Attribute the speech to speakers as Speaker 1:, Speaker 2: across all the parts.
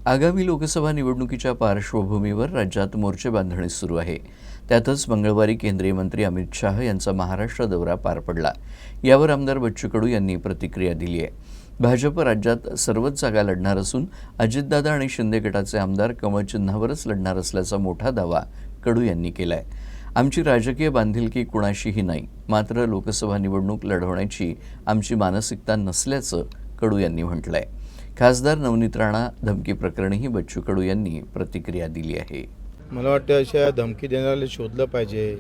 Speaker 1: आगामी लोकसभा निवडणुकीच्या पार्श्वभूमीवर राज्यात मोर्चे बांधणी सुरू आहे. त्यातच मंगळवारी केंद्रीय मंत्री अमित शाह यांचा महाराष्ट्र दौरा पार पडला. यावर आमदार बच्चू कडू यांनी प्रतिक्रिया दिली आहे. भाजप राज्यात सर्वच जागा लढणार असून अजितदादा आणि शिंदे गटाचे आमदार कमळ चिन्हावरच लढणार असल्याचा मोठा दावा कडू यांनी केला आहे. आमची राजकीय बांधिलकी कुणाशीही नाही, मात्र लोकसभा निवडणूक लढवण्याची आमची मानसिकता नसल्याचं कडू यांनी म्हटलं आहे. खासदार नवनीत राणा धमकी प्रकरणीही बच्चू कडू यांनी प्रतिक्रिया दिली आहे.
Speaker 2: मला वाटतं अशा धमकी देणाऱ्याला शोधलं पाहिजे.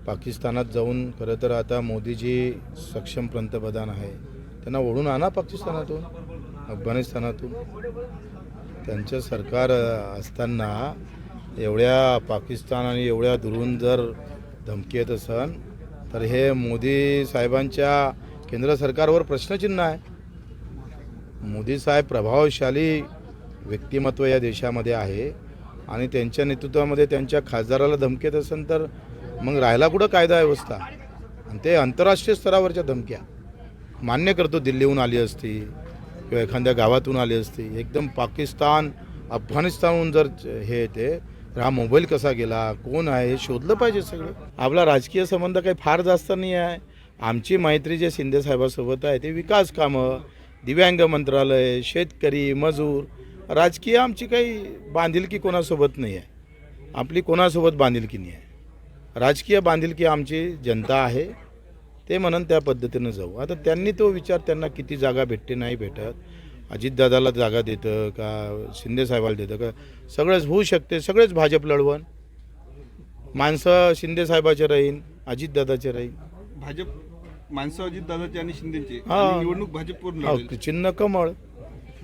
Speaker 2: पाकिस्तानात जाऊन खरं तर आता मोदीजी सक्षम पंतप्रधान आहे, त्यांना ओढून आणा पाकिस्तानातून, अफगाणिस्तानातून. त्यांचं सरकार असताना एवढ्या पाकिस्तान आणि एवढ्या दुरून जर धमकी येत असन तर हे मोदी साहेबांच्या केंद्र सरकारवर प्रश्नचिन्ह आहे. मोदी साहेब प्रभावशाली व्यक्तिमत्व या देशामध्ये आहे आणि त्यांच्या नेतृत्वामध्ये त्यांच्या खासदाराला धमकी येत असेल तर मग राहायला कुठं कायदा व्यवस्था. आणि ते आंतरराष्ट्रीय स्तरावरच्या धमक्या मान्य करतो. दिल्लीहून आली असती किंवा एखाद्या गावातून आली असती, एकदम पाकिस्तान अफगाणिस्तानहून जर हे येते तर हा मोबाईल कसा गेला, कोण आहे हे शोधलं पाहिजे सगळं. आपला राजकीय संबंध काही फार जास्त नाही आहे. आमची मैत्री जे शिंदे साहेबासोबत आहे ते विकास कामं, दिव्यांग मंत्रालय, शेतकरी, मजूर, राजकीय आमची काही बांधिलकी कोणासोबत नाही आहे. आपली कोणासोबत बांधिलकी नाही आहे. राजकीय बांधिलकी आमची जनता आहे, ते म्हणून त्या पद्धतीनं जाऊ. आता त्यांनी तो विचार, त्यांना किती जागा भेटते नाही भेटत, अजितदादाला जागा देतं का शिंदे साहेबाला देतं का, सगळंच होऊ शकते. सगळेच भाजप लढवण, माणसं शिंदे साहेबाचे राहीन, अजितदादाचे राहीन.
Speaker 3: भाजप माणसं अजितदादाची आणि शिंदेची निवडणूक भाजपवर
Speaker 2: चिन्ह कमळ.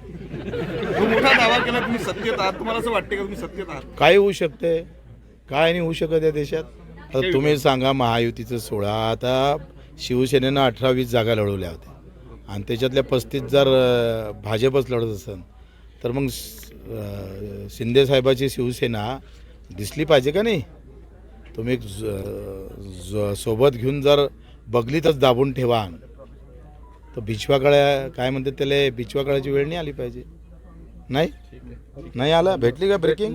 Speaker 3: मोठा दावा केला तुम्ही सत्तेत आहात. तुम्हाला असं वाटते का तुम्ही सत्तेत आहात?
Speaker 2: काय होऊ शकते, काय नाही होऊ शकत या देशात. आता तुम्ही सांगा, महायुतीचं 16, आता शिवसेनेनं 18-20 जागा लढवल्या होत्या आणि त्याच्यातल्या 35 जर भाजपच लढत असेल तर मग शिंदे साहेबाची शिवसेना दिसली पाहिजे का नाही. तुम्ही सोबत घेऊन जर बगलीतच दाबून ठेवा तर बिछवाकळ्या काय म्हणतात त्याला, बिछवाकळ्याची वेळ नाही आली पाहिजे. नाही आला, भेटली का ब्रेकिंग.